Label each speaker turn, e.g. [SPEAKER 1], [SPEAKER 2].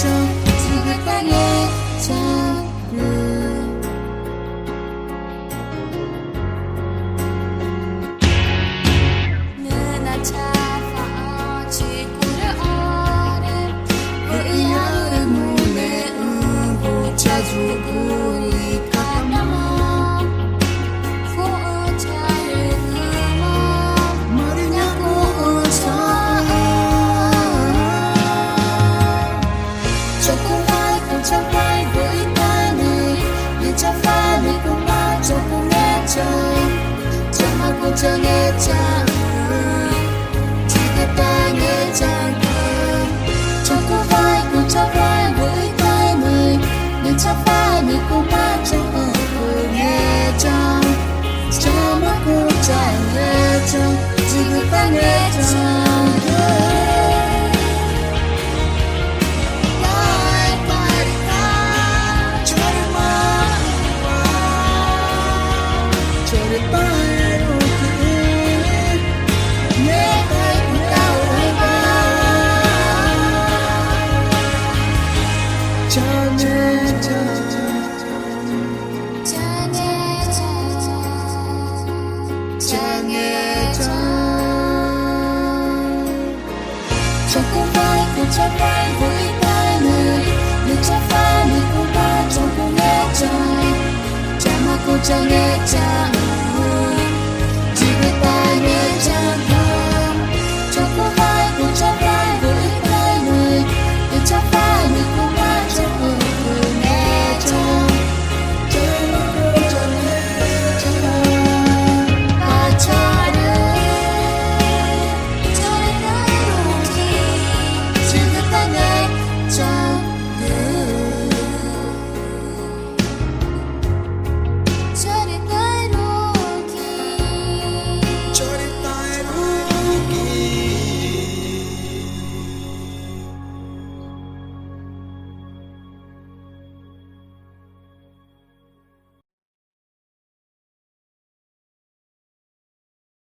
[SPEAKER 1] 정해져 지구땅의 장르 정해져 지구 땅의 장르 cho vai với tay người nên cho vai mình cùng ba trong ở vừa nghe trong cho mắt cô trải nghe trong 지구 땅의 장르 cho vai với tay người để cho pha mình cùng ba trong cùng nghe trời cho mà cô chẳng nghe trời